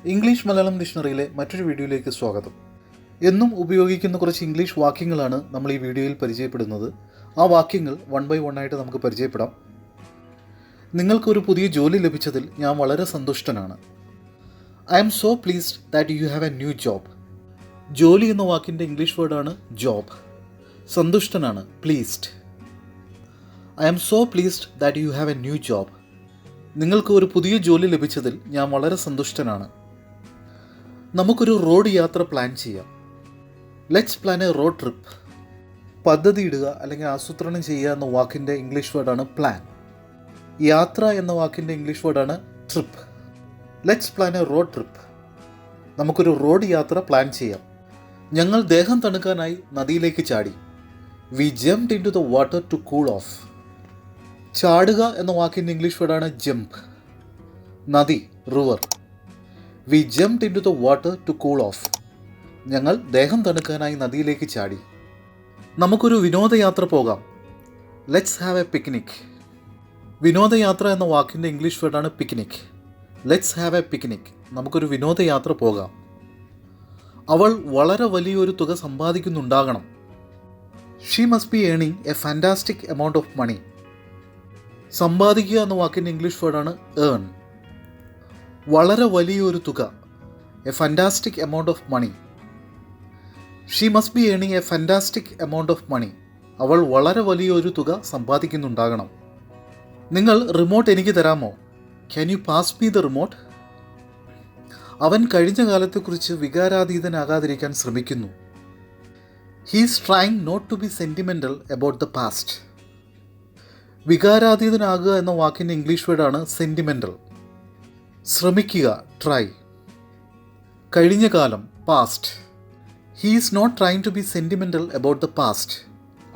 English Malayalam ഡിക്ഷണറിയിലെ മറ്റൊരു വീഡിയോയിലേക്ക് സ്വാഗതം. എന്നും ഉപയോഗിക്കുന്ന കുറച്ച് ഇംഗ്ലീഷ് വാക്യങ്ങളാണ് നമ്മൾ ഈ വീഡിയോയിൽ പരിചയപ്പെടുന്നത്. ആ വാക്യങ്ങൾ വൺ ബൈ വൺ ആയിട്ട് നമുക്ക് പരിചയപ്പെടാം. നിങ്ങൾക്കൊരു പുതിയ ജോലി ലഭിച്ചതിൽ ഞാൻ വളരെ സന്തുഷ്ടനാണ്. I M so pleased that you have A new job. ജോലി എന്ന വാക്കിൻ്റെ ഇംഗ്ലീഷ് വേർഡാണ് ജോബ്. സന്തുഷ്ടനാണ് pleased. I M so pleased that you have A new job. നിങ്ങൾക്ക് ഒരു പുതിയ ജോലി ലഭിച്ചതിൽ ഞാൻ വളരെ സന്തുഷ്ടനാണ്. നമുക്കൊരു റോഡ് യാത്ര പ്ലാൻ ചെയ്യാം. Let's plan a road trip. പദ്ധതി ഇടുക അല്ലെങ്കിൽ ആസൂത്രണം ചെയ്യുക എന്ന വാക്കിൻ്റെ ഇംഗ്ലീഷ് വേർഡാണ് പ്ലാൻ. യാത്ര എന്ന വാക്കിൻ്റെ ഇംഗ്ലീഷ് വേർഡാണ് trip. Let's plan a road trip. നമുക്കൊരു റോഡ് യാത്ര പ്ലാൻ ചെയ്യാം. ഞങ്ങൾ ദേഹം തണുക്കാനായി നദിയിലേക്ക് ചാടി. We jumped into the water to cool off. ചാടുക എന്ന വാക്കിൻ്റെ ഇംഗ്ലീഷ് വേർഡാണ് ജംപ്. നദി river. We jumped into the water to cool off. ഞങ്ങൾ ദേഹം തണുക്കാനായി നദിയിലേക്ക് ചാടി. നമുക്കൊരു വിനോദയാത്ര പോകാം. Let's have a picnic. വിനോദയാത്ര എന്ന വാക്കിൻ്റെ ഇംഗ്ലീഷ് വേർഡാണ് picnic. Let's have a picnic. നമുക്കൊരു വിനോദയാത്ര പോകാം. അവൾ വളരെ വലിയൊരു തുക സമ്പാദിക്കുന്നുണ്ടാകണം. She must be earning a fantastic amount of money. സമ്പാദിക്കുക എന്ന വാക്കിൻ്റെ ഇംഗ്ലീഷ് വേർഡാണ് ഏൺ. വളരെ വലിയൊരു തുക, a fantastic amount of money. She must be earning a fantastic amount of money. അവൾ വളരെ വലിയൊരു തുക സമ്പാദിക്കുന്നുണ്ടാകണം. നിങ്ങൾ റിമോട്ട് എനിക്ക് തരാമോ? Can you pass me the remote? അവൻ കഴിഞ്ഞ കാലത്തെക്കുറിച്ച് വികാരാതീതനാകാതിരിക്കാൻ ശ്രമിക്കുന്നു. He is trying not to be sentimental about the past. വികാരാതീതനാകുക എന്ന വാക്കിൻ്റെ ഇംഗ്ലീഷ് വേർഡാണ് സെൻറ്റിമെൻ്റൽ. ശ്രമിക്കുക ട്രൈ. കഴിഞ്ഞ കാലം past. He is not trying to be sentimental about the past.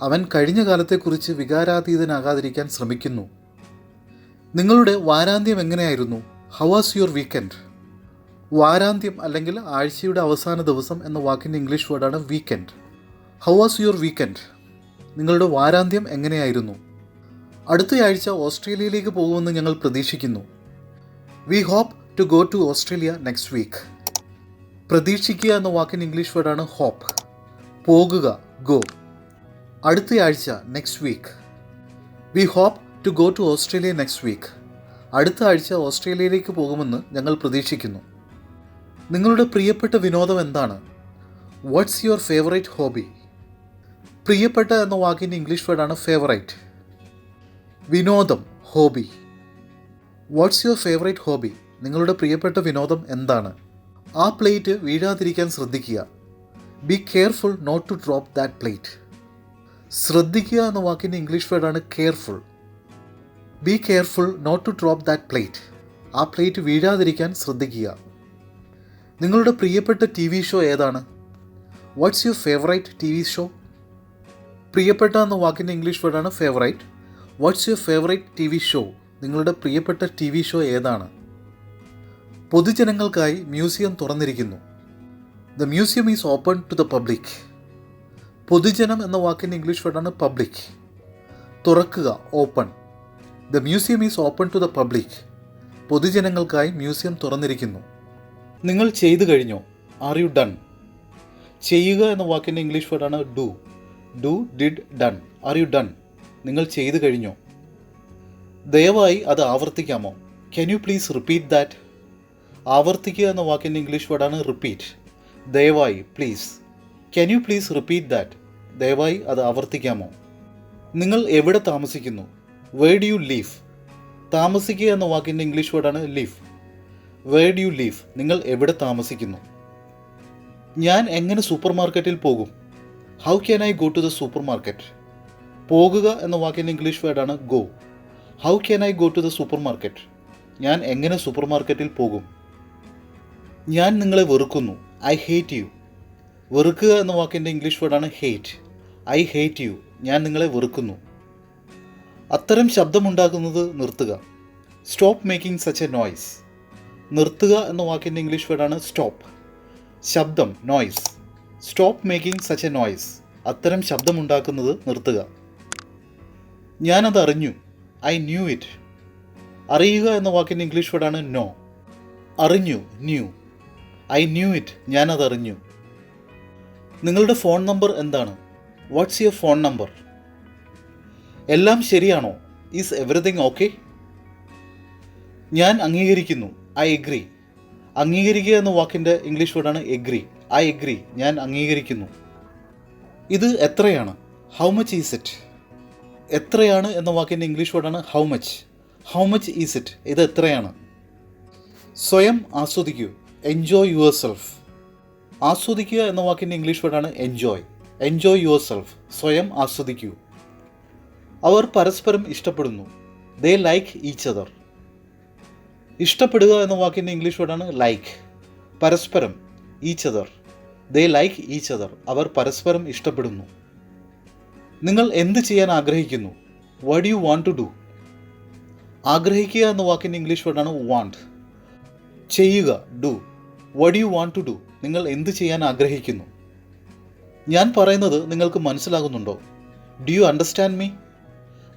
അവൻ കഴിഞ്ഞ കാലത്തെക്കുറിച്ച് വികാരാതീതനാകാതിരിക്കാൻ ശ്രമിക്കുന്നു. നിങ്ങളുടെ വാരാന്ത്യം എങ്ങനെയായിരുന്നു? How was your weekend? വാരാന്ത്യം അല്ലെങ്കിൽ ആഴ്ചയുടെ അവസാന ദിവസം എന്ന വാക്കിൻ്റെ ഇംഗ്ലീഷ് വേർഡാണ് weekend. How was your weekend? നിങ്ങളുടെ വാരാന്ത്യം എങ്ങനെയായിരുന്നു? അടുത്തയാഴ്ച ഓസ്ട്രേലിയയിലേക്ക് പോകുമെന്ന് ഞങ്ങൾ പ്രതീക്ഷിക്കുന്നു. We hope to go to Australia next week. പ്രതീക്ഷിക്കുക എന്ന വാക്കിൻ്റെ ഇംഗ്ലീഷ് വേർഡാണ് ഹോപ്പ്. പോകുക ഗോ. അടുത്തയാഴ്ച next week. We hope to go to Australia next week. അടുത്ത ആഴ്ച ഓസ്ട്രേലിയയിലേക്ക് പോകുമെന്ന് ഞങ്ങൾ പ്രതീക്ഷിക്കുന്നു. നിങ്ങളുടെ പ്രിയപ്പെട്ട വിനോദം എന്താണ്? What's your favourite hobby? പ്രിയപ്പെട്ട എന്ന വാക്കിൻ്റെ ഇംഗ്ലീഷ് വേർഡാണ് ഫേവറേറ്റ്. വിനോദം hobby. What's your favourite hobby? നിങ്ങളുടെ പ്രിയപ്പെട്ട വിനോദം എന്താണ്? ആ പ്ലേറ്റ് വീഴാതിരിക്കാൻ ശ്രദ്ധിക്കുക. Be careful not to drop that plate. ശ്രദ്ധിക്കുക എന്ന വാക്കിൻ്റെ ഇംഗ്ലീഷ് വേർഡാണ് careful. Be careful not to drop that plate. ആ പ്ലേറ്റ് വീഴാതിരിക്കാൻ ശ്രദ്ധിക്കുക. നിങ്ങളുടെ പ്രിയപ്പെട്ട ടി വി ഷോ ഏതാണ്? What's your favourite T V show? പ്രിയപ്പെട്ട എന്ന വാക്കിൻ്റെ ഇംഗ്ലീഷ് വേർഡാണ് favourite. Watts your favourite T V show? നിങ്ങളുടെ പ്രിയപ്പെട്ട ടി വി ഷോ ഏതാണ്? പൊതുജനങ്ങൾക്കായി മ്യൂസിയം തുറന്നിരിക്കുന്നു. The museum is open to the public. പൊതുജനം എന്ന വാക്കിൻ്റെ ഇംഗ്ലീഷ് വേർഡാണ് പബ്ലിക്. തുറക്കുക open. The museum is open to the public. പൊതുജനങ്ങൾക്കായി മ്യൂസിയം തുറന്നിരിക്കുന്നു. നിങ്ങൾ ചെയ്തു കഴിഞ്ഞോ? Are you done? ചെയ്യുക എന്ന വാക്കിൻ്റെ ഇംഗ്ലീഷ് വേർഡാണ് do. Do did done. Are you done? നിങ്ങൾ ചെയ്തു കഴിഞ്ഞോ? ദയവായി അത് ആവർത്തിക്കാമോ? Can you please repeat that? ആവർത്തിക്കുക എന്ന വാക്കിൻ്റെ ഇംഗ്ലീഷ് വേർഡാണ് റിപ്പീറ്റ്. ദയവായി please. Can you please repeat that? ദയവായി അത് ആവർത്തിക്കാമോ? നിങ്ങൾ എവിടെ താമസിക്കുന്നു? Where do you live? താമസിക്കുക എന്ന വാക്കിൻ്റെ ഇംഗ്ലീഷ് വേർഡാണ് live. Where do you live? നിങ്ങൾ എവിടെ താമസിക്കുന്നു? ഞാൻ എങ്ങനെ സൂപ്പർ മാർക്കറ്റിൽ പോകും? How can I go to the supermarket? പോകുക എന്ന വാക്കിൻ്റെ ഇംഗ്ലീഷ് വേർഡാണ് go. How can I go to the supermarket? ഞാൻ എങ്ങനെ സൂപ്പർ മാർക്കറ്റിൽ പോകും? ഞാൻ നിങ്ങളെ വെറുക്കുന്നു. I hate you. വെറുക്കുക എന്ന വാക്കിൻ്റെ ഇംഗ്ലീഷ് വേർഡാണ് ഹേറ്റ്. I hate you. ഞാൻ നിങ്ങളെ വെറുക്കുന്നു. അത്തരം ശബ്ദമുണ്ടാക്കുന്നത് നിർത്തുക. Stop making such a noise. നിർത്തുക എന്ന വാക്കിൻ്റെ ഇംഗ്ലീഷ് വേർഡാണ് സ്റ്റോപ്പ്. ശബ്ദം noise. Stop making such a noise. അത്തരം ശബ്ദമുണ്ടാക്കുന്നത് നിർത്തുക. ഞാനത് അറിഞ്ഞു. I knew it. അറിയുക എന്ന വാക്കിൻ്റെ ഇംഗ്ലീഷ് വേർഡാണ് നോ. അറിഞ്ഞു ന്യൂ. ഐ ന്യൂ ഇറ്റ്, ഞാനതറിഞ്ഞു. നിങ്ങളുടെ ഫോൺ നമ്പർ എന്താണ്? What's your phone number? എല്ലാം ശരിയാണോ? Is everything okay? ഞാൻ അംഗീകരിക്കുന്നു, ഐ എഗ്രി. അംഗീകരിക്കുക എന്ന വാക്കിൻ്റെ ഇംഗ്ലീഷ് വേർഡാണ് എഗ്രി. ഐ എഗ്രി, ഞാൻ അംഗീകരിക്കുന്നു. ഇത് എത്രയാണ്? How much is it? എത്രയാണ് എന്ന വാക്കിൻ്റെ ഇംഗ്ലീഷ് വേർഡാണ് how much. How much is it? ഇത് എത്രയാണ്? സ്വയം ആസ്വദിക്കൂ, എൻജോയ് യുവർ സെൽഫ്. ആസ്വദിക്കുക എന്ന വാക്കിൻ്റെ ഇംഗ്ലീഷ് വേർഡാണ് എൻജോയ്. എൻജോയ് യുവർ സെൽഫ്, സ്വയം ആസ്വദിക്കൂ. അവർ പരസ്പരം ഇഷ്ടപ്പെടുന്നു, ദേ ലൈക്ക് ഈച്ച് അതർ. ഇഷ്ടപ്പെടുക എന്ന വാക്കിൻ്റെ ഇംഗ്ലീഷ് വേർഡാണ് ലൈക്ക്. പരസ്പരം, each other, they like each other, അവർ പരസ്പരം ഇഷ്ടപ്പെടുന്നു. നിങ്ങൾ എന്ത് ചെയ്യാൻ ആഗ്രഹിക്കുന്നു? What you want to do? ആഗ്രഹിക്കുക എന്ന വാക്കിൻ്റെ ഇംഗ്ലീഷ് വേർഡാണ് വാണ്ട്. ചെയ്യുക, do. What you want to do? നിങ്ങൾ എന്ത് ചെയ്യാൻ ആഗ്രഹിക്കുന്നു? ഞാൻ പറയുന്നത് നിങ്ങൾക്ക് മനസ്സിലാകുന്നുണ്ടോ? Do you understand me?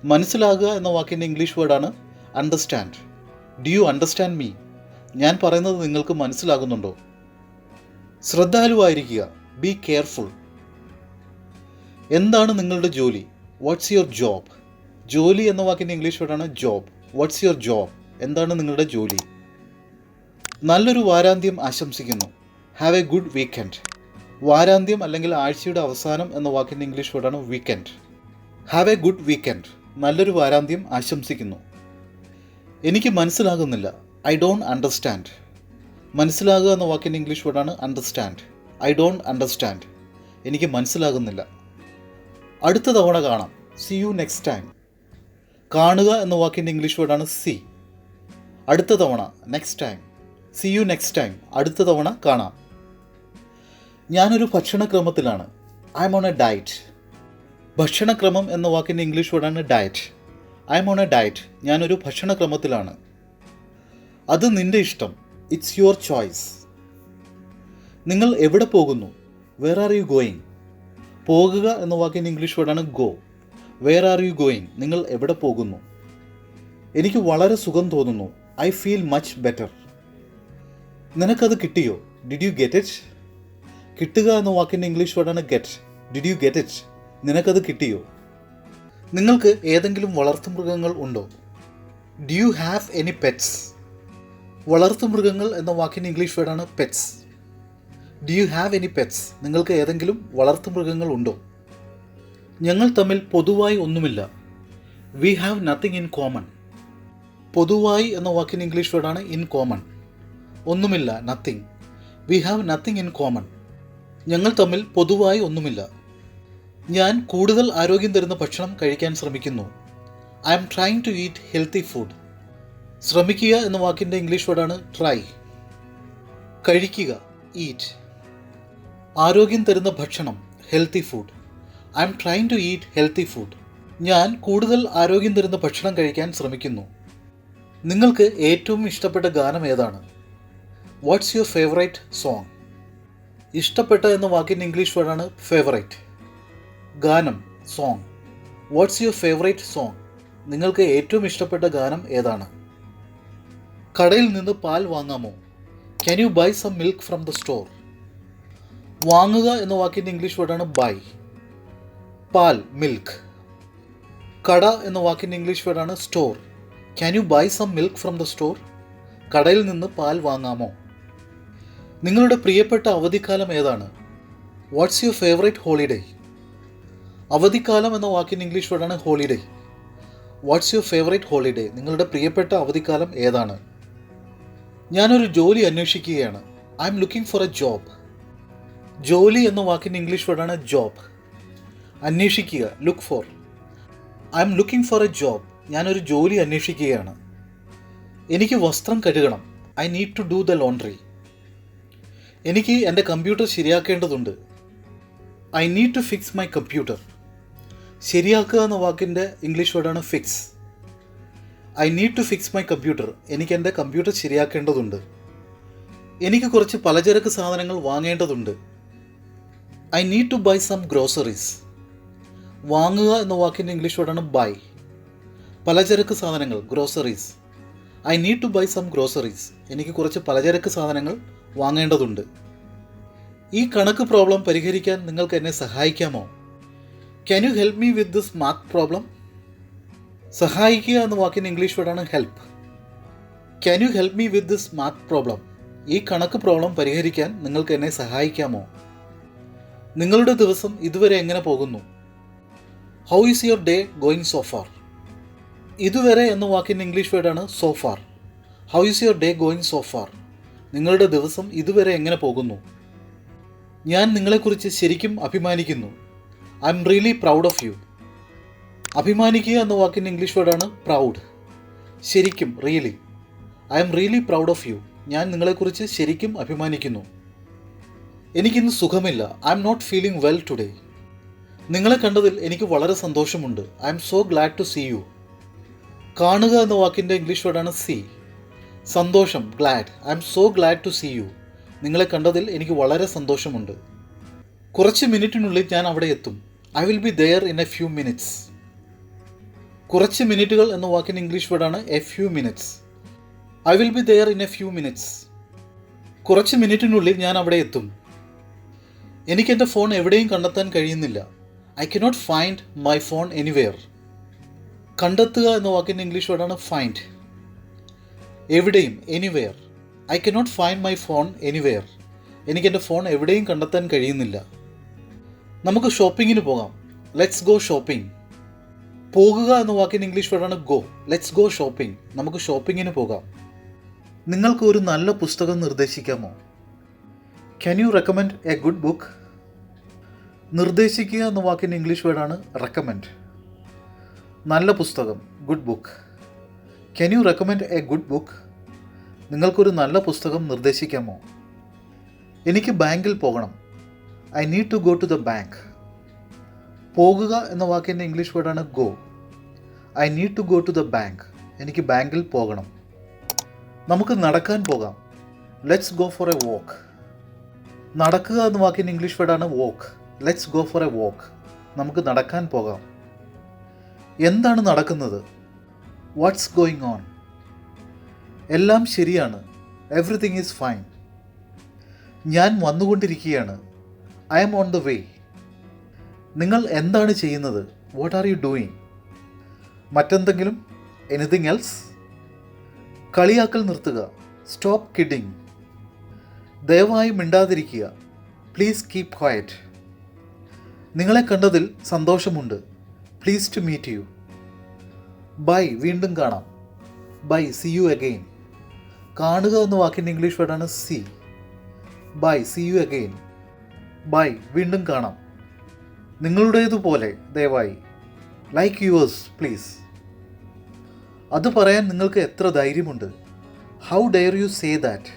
മനസ്സിലാകുക എന്ന വാക്കിൻ്റെ ഇംഗ്ലീഷ് വേർഡാണ് understand. Do you understand me? ഞാൻ പറയുന്നത് നിങ്ങൾക്ക് മനസ്സിലാകുന്നുണ്ടോ? ശ്രദ്ധാലുവായിരിക്കുക, ബി കെയർഫുൾ. എന്താണ് നിങ്ങളുടെ ജോലി? What's your job? ജോലി എന്ന വാക്കിൻ്റെ ഇംഗ്ലീഷ് വേർഡാണ് ജോബ്. Watts your job? എന്താണ് നിങ്ങളുടെ ജോലി? നല്ലൊരു വാരാന്ത്യം ആശംസിക്കുന്നു, ഹാവ് എ ഗുഡ് വീക്കെൻഡ്. വാരാന്ത്യം അല്ലെങ്കിൽ ആഴ്ചയുടെ അവസാനം എന്ന വാക്കിൻ്റെ ഇംഗ്ലീഷ് വേർഡാണ് weekend. Have a good weekend, നല്ലൊരു വാരാന്ത്യം ആശംസിക്കുന്നു. എനിക്ക് മനസ്സിലാകുന്നില്ല, ഐ ഡോണ്ട് അണ്ടർസ്റ്റാൻഡ്. മനസ്സിലാകുക എന്ന വാക്കിൻ്റെ ഇംഗ്ലീഷ് വേർഡാണ് അണ്ടർസ്റ്റാൻഡ്. ഐ ഡോണ്ട് അണ്ടർസ്റ്റാൻഡ്, എനിക്ക് മനസ്സിലാകുന്നില്ല. അടുത്ത തവണ കാണാം, സി യു നെക്സ്റ്റ് ടൈം. കാണുക എന്ന വാക്കിൻ്റെ ഇംഗ്ലീഷ് വേർഡാണ് സി. അടുത്ത തവണ, next time. See you next time, അടുത്ത തവണ കാണാം. ഞാനൊരു ഭക്ഷണക്രമത്തിലാണ്, I M on a diet. ഭക്ഷണക്രമം എന്ന വാക്കിൻ്റെ ഇംഗ്ലീഷ് വേർഡാണ് diet. I M on a diet, ഞാനൊരു ഭക്ഷണക്രമത്തിലാണ്. അത് നിൻ്റെ ഇഷ്ടം, ഇറ്റ്സ് യുവർ ചോയ്സ്. നിങ്ങൾ എവിടെ പോകുന്നു? Where are you going? പോകുക എന്ന വാക്കിൻ്റെ ഇംഗ്ലീഷ് വേർഡാണ് go. Where are you going? നിങ്ങൾ എവിടെ പോകുന്നു? എനിക്ക് വളരെ സുഖം തോന്നുന്നു, ഐ ഫീൽ മച്ച് ബെറ്റർ. നിനക്കത് കിട്ടിയോ? Did you get it? കിട്ടുക എന്ന വാക്കിൻ്റെ ഇംഗ്ലീഷ് വേർഡാണ് get. Did you get it? നിനക്കത് കിട്ടിയോ? നിങ്ങൾക്ക് ഏതെങ്കിലും വളർത്തുമൃഗങ്ങൾ ഉണ്ടോ? Do you have any pets? വളർത്തുമൃഗങ്ങൾ എന്ന വാക്കിൻ്റെ ഇംഗ്ലീഷ് വേർഡാണ് pets. Do you have any pets? നിങ്ങൾക്ക് ഏതെങ്കിലും വളർത്തുമൃഗങ്ങൾ ഉണ്ടോ? ഞങ്ങൾ തമ്മിൽ പൊതുവായി ഒന്നുമില്ല, we have nothing in common. പൊതുവായി എന്ന വാക്കിൻ്റെ ഇംഗ്ലീഷ് വേർഡാണ് ഇൻ കോമൺ. ഒന്നുമില്ല, nothing. We have nothing in common. ഞങ്ങൾ തമ്മിൽ പൊതുവായി ഒന്നുമില്ല. ഞാൻ കൂടുതൽ ആരോഗ്യം തരുന്ന ഭക്ഷണം കഴിക്കാൻ ശ്രമിക്കുന്നു, I'm trying to eat healthy food. ശ്രമിക്കുക എന്ന വാക്കിൻ്റെ ഇംഗ്ലീഷ് വേർഡാണ് ട്രൈ. കഴിക്കുക, ഈറ്റ്. ആരോഗ്യം തരുന്ന ഭക്ഷണം, healthy food. I'm trying to eat healthy food. ഞാൻ കൂടുതൽ ആരോഗ്യം തരുന്ന ഭക്ഷണം കഴിക്കാൻ ശ്രമിക്കുന്നു. നിങ്ങൾക്ക് ഏറ്റവും ഇഷ്ടപ്പെട്ട ഗാനം ഏതാണ്? What's your favourite song? ഇഷ്ടപ്പെട്ട എന്ന വാക്കിൻ്റെ ഇംഗ്ലീഷ് വേർഡാണ് ഫേവറേറ്റ്. ഗാനം, song. What's your favourite song? നിങ്ങൾക്ക് ഏറ്റവും ഇഷ്ടപ്പെട്ട ഗാനം ഏതാണ്? കടയിൽ നിന്ന് പാൽ വാങ്ങാമോ? Can you buy some milk from the store? വാങ്ങുക എന്ന വാക്കിൻ്റെ ഇംഗ്ലീഷ് വേർഡാണ് ബൈ. പാൽ, മിൽക്ക്. കട എന്ന വാക്കിൻ്റെ ഇംഗ്ലീഷ് വേർഡാണ് store. Can you buy some milk from the store? കടയിൽ നിന്ന് പാൽ വാങ്ങാമോ? നിങ്ങളുടെ പ്രിയപ്പെട്ട അവധിക്കാലം ഏതാണ്? What's your favourite holiday? അവധിക്കാലം എന്ന വാക്കിൻ്റെ ഇംഗ്ലീഷ് വേർഡാണ് holiday. What's your favourite holiday? നിങ്ങളുടെ പ്രിയപ്പെട്ട അവധിക്കാലം ഏതാണ്? ഞാനൊരു ജോലി അന്വേഷിക്കുകയാണ്, I'm looking for a job. ജോലി എന്ന വാക്കിൻ്റെ ഇംഗ്ലീഷ് വേർഡാണ് ജോബ്. അന്വേഷിക്കുക, look for. I'm looking for a job. ഞാനൊരു ജോലി അന്വേഷിക്കുകയാണ്. എനിക്ക് വസ്ത്രം കഴുകണം, I need to do the laundry. എനിക്ക് എൻ്റെ കമ്പ്യൂട്ടർ ശരിയാക്കേണ്ടതുണ്ട്, I need to fix my computer. ശരിയാക്കുക എന്ന വാക്കിൻ്റെ ഇംഗ്ലീഷ് വേർഡാണ് fix. I need to fix my computer. എനിക്ക് എൻ്റെ കമ്പ്യൂട്ടർ ശരിയാക്കേണ്ടതുണ്ട്. എനിക്ക് കുറച്ച് പലചരക്ക് സാധനങ്ങൾ വാങ്ങേണ്ടതുണ്ട്, I need to buy some groceries. വാങ്ങുക എന്ന വാക്കിൻ്റെ ഇംഗ്ലീഷ് വേർഡാണ് ബൈ. പലചരക്ക് സാധനങ്ങൾ, groceries. I need to buy some groceries. എനിക്ക് കുറച്ച് പലചരക്ക് സാധനങ്ങൾ വാങ്ങേണ്ടതുണ്ട്. ഈ കണക്ക് പ്രോബ്ലം പരിഹരിക്കാൻ നിങ്ങൾക്ക് എന്നെ സഹായിക്കാമോ? Can you help me with this math problem? സഹായിക്കുക എന്ന വാക്കിൻ്റെ ഇംഗ്ലീഷ് വേർഡാണ് help. Can you help me with this math problem? ഈ കണക്ക് പ്രോബ്ലം പരിഹരിക്കാൻ നിങ്ങൾക്ക് എന്നെ സഹായിക്കാമോ? നിങ്ങളുടെ ദിവസം ഇതുവരെ എങ്ങനെ പോകുന്നു? How is your day going so far? ഇതുവരെ എന്ന വാക്കിൻ്റെ ഇംഗ്ലീഷ് വേർഡാണ് so far. How is your day going so far? നിങ്ങളുടെ ദിവസം ഇതുവരെ എങ്ങനെ പോകുന്നു? ഞാൻ നിങ്ങളെക്കുറിച്ച് ശരിക്കും അഭിമാനിക്കുന്നു. I am really proud of you. അഭിമാനിക്കുക എന്ന വാക്കിൻ്റെ ഇംഗ്ലീഷ് വേർഡാണ് പ്രൗഡ്. ശരിക്കും, really. I am really proud of you. ഞാൻ നിങ്ങളെക്കുറിച്ച് ശരിക്കും അഭിമാനിക്കുന്നു. എനിക്കിന്ന് സുഖമില്ല. I am not feeling well today. നിങ്ങളെ കണ്ടതിൽ എനിക്ക് വളരെ സന്തോഷമുണ്ട്. I'm so glad to see you. കാണുക എന്ന വാക്കിൻ്റെ ഇംഗ്ലീഷ് വേർഡാണ് സീ. സന്തോഷം, glad. I'm so glad to see you. നിങ്ങളെ കണ്ടതിൽ എനിക്ക് വളരെ സന്തോഷമുണ്ട്. കുറച്ച് മിനിറ്റിനുള്ളിൽ ഞാൻ അവിടെ എത്തും. I will be there in a few minutes. കുറച്ച് മിനിറ്റുകൾ എന്ന വാക്കിൻ്റെ ഇംഗ്ലീഷ് വേർഡാണ് a few minutes. I will be there in a few minutes. കുറച്ച് മിനിറ്റിനുള്ളിൽ ഞാൻ അവിടെ എത്തും. എനിക്കെൻ്റെ ഫോൺ എവിടെയും കണ്ടെത്താൻ കഴിയുന്നില്ല. I cannot find my phone anywhere. കണ്ടെത്തുക എന്ന വാക്കിൻ്റെ ഇംഗ്ലീഷ് വേർഡാണ് ഫൈൻഡ്. എവിടെയും, anywhere. I cannot find my phone anywhere. എനിക്കെൻ്റെ ഫോൺ എവിടെയും കണ്ടെത്താൻ കഴിയുന്നില്ല. നമുക്ക് ഷോപ്പിങ്ങിന് പോകാം. Let's go shopping. പോകുക എന്ന വാക്കിൻ്റെ ഇംഗ്ലീഷ് വേർഡാണ് ഗോ. Let's go shopping. നമുക്ക് ഷോപ്പിങ്ങിന് പോകാം. നിങ്ങൾക്ക് ഒരു നല്ല പുസ്തകം നിർദ്ദേശിക്കാമോ? Can you recommend a good book? നിർദ്ദേശിക്കുക എന്ന വാക്കിൻ്റെ ഇംഗ്ലീഷ് വേർഡാണ് റെക്കമെൻഡ്. നല്ല പുസ്തകം, good book. Can you recommend a good book? നിങ്ങൾക്കൊരു നല്ല പുസ്തകം നിർദ്ദേശിക്കാമോ? എനിക്ക് ബാങ്കിൽ പോകണം. I need to go to the bank. പോകുക എന്ന വാക്കിൻ്റെ ഇംഗ്ലീഷ് വേർഡാണ് go. I need to go to the bank. എനിക്ക് ബാങ്കിൽ പോകണം. നമുക്ക് നടക്കാൻ പോകാം. Let's go for a walk. നടക്കുക എന്ന വാക്കിൻ്റെ ഇംഗ്ലീഷ് വേർഡാണ് walk. Let's go for a walk. നമുക്ക് നടക്കാൻ പോകാം. എന്താണ് നടക്കുന്നത്? What's going on? എല്ലാം ശരിയാണ്. Everything is fine. ഞാൻ വന്നുകൊണ്ടിരിക്കുകയാണ്. I M on the way. നിങ്ങൾ എന്താണ് ചെയ്യുന്നത്? What are you doing? മറ്റെന്തെങ്കിലും? Anything else? കളിയാക്കൽ നിർത്തുക. Stop kidding. ദയവായി മിണ്ടാതിരിക്കുക. Please keep quiet. നിങ്ങളെ കണ്ടതിൽ സന്തോഷമുണ്ട്. Please to meet you. Bye, വീണ്ടും കാണാം. Bye, see you again. കാണുക എന്ന വാക്കിൻ്റെ ഇംഗ്ലീഷ് വേർഡാണ് see. Bye, see you again. Bye, വീണ്ടും കാണാം. നിങ്ങളുടേതുപോലെ, ദയവായി. Like yours, please. അത് പറയാൻ നിങ്ങൾക്ക് എത്ര ധൈര്യമുണ്ട്? How dare you say that?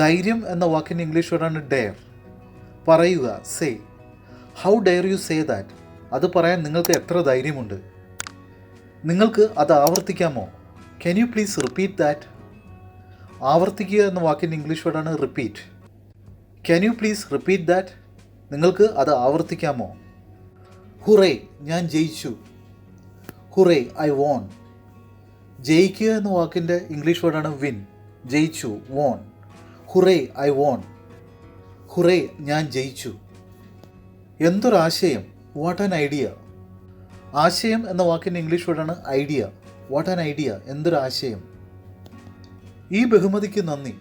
ധൈര്യം എന്ന വാക്കിൻ്റെ ഇംഗ്ലീഷ് വേർഡാണ് ഡെയർ. പറയുക, say. How dare you say that? അത് പറയാൻ നിങ്ങൾക്ക് എത്ര ധൈര്യമുണ്ട്? നിങ്ങൾക്ക് അത് ആവർത്തിക്കാമോ? Can you please repeat that? ആവർത്തിക്കുക എന്ന വാക്കിൻ്റെ ഇംഗ്ലീഷ് വേർഡാണ് repeat. Can you please repeat that? നിങ്ങൾക്ക് അത് ആവർത്തിക്കാമോ? ഹുറേ, ഞാൻ ജയിച്ചു. Hurray, I won. ജയിക്കുക എന്ന വാക്കിൻ്റെ ഇംഗ്ലീഷ് വേർഡാണ് വിൻ. ജയിച്ചു, von. Hurray, I won. Hurray, ഞാൻ ജയിച്ചു. എന്തൊരാശയം! What an idea. ആശയം എന്ന വാക്കിൻ്റെ ഇംഗ്ലീഷ് വേർഡാണ് ഐഡിയ. What an idea. എന്തൊരാശയം. ഈ ബഹുമതിക്ക് നന്ദി.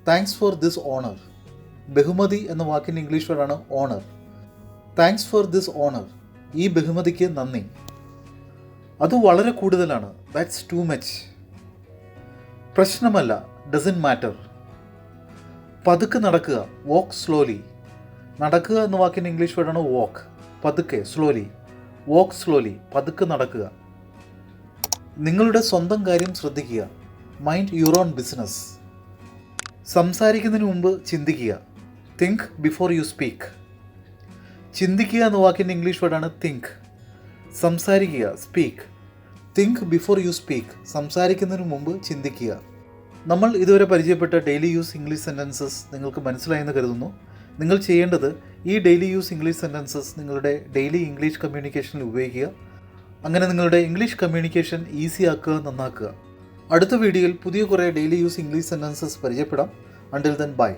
Thanks for this honour. ബഹുമതി എന്ന വാക്കിൻ്റെ ഇംഗ്ലീഷ് വേർഡാണ് honour. Thanks for this honour. ഈ ബഹുമതിക്ക് നന്ദി. അത് വളരെ കൂടുതലാണ്. That's too much. പ്രശ്നമല്ല. Doesn't matter. പതുക്കെ നടക്കുക. Walk slowly. നടക്കുക എന്ന വാക്കിൻ്റെ ഇംഗ്ലീഷ് വേർഡാണ് വോക്ക്. പതുക്കെ, സ്ലോലി. Walk slowly. പതുക്കെ നടക്കുക. നിങ്ങളുടെ സ്വന്തം കാര്യം ശ്രദ്ധിക്കുക. Mind your own business. സംസാരിക്കുന്നതിന് മുമ്പ് ചിന്തിക്കുക. Think before you speak. ചിന്തിക്കുക എന്ന വാക്കിൻ്റെ ഇംഗ്ലീഷ് വേർഡാണ് തിങ്ക്. സംസാരിക്കുക, speak. Think before you speak. സംസാരിക്കുന്നതിന് മുമ്പ് ചിന്തിക്കുക. നമ്മൾ ഇതുവരെ പരിചയപ്പെട്ട ഡെയിലി യൂസ് ഇംഗ്ലീഷ് സെൻറ്റൻസസ് നിങ്ങൾക്ക് മനസ്സിലായെന്ന് കരുതുന്നു. നിങ്ങൾ ചെയ്യേണ്ടത് ഈ ഡെയിലി യൂസ് ഇംഗ്ലീഷ് സെൻറ്റൻസസ് നിങ്ങളുടെ ഡെയിലി ഇംഗ്ലീഷ് കമ്മ്യൂണിക്കേഷനിൽ ഉപയോഗിക്കുക. അങ്ങനെ നിങ്ങളുടെ ഇംഗ്ലീഷ് കമ്മ്യൂണിക്കേഷൻ ഈസി ആക്കുക, നന്നാക്കുക. അടുത്ത വീഡിയോയിൽ പുതിയ കുറേ ഡെയിലി യൂസ് ഇംഗ്ലീഷ് സെൻറ്റൻസസ് പരിചയപ്പെടാം. Until then bye.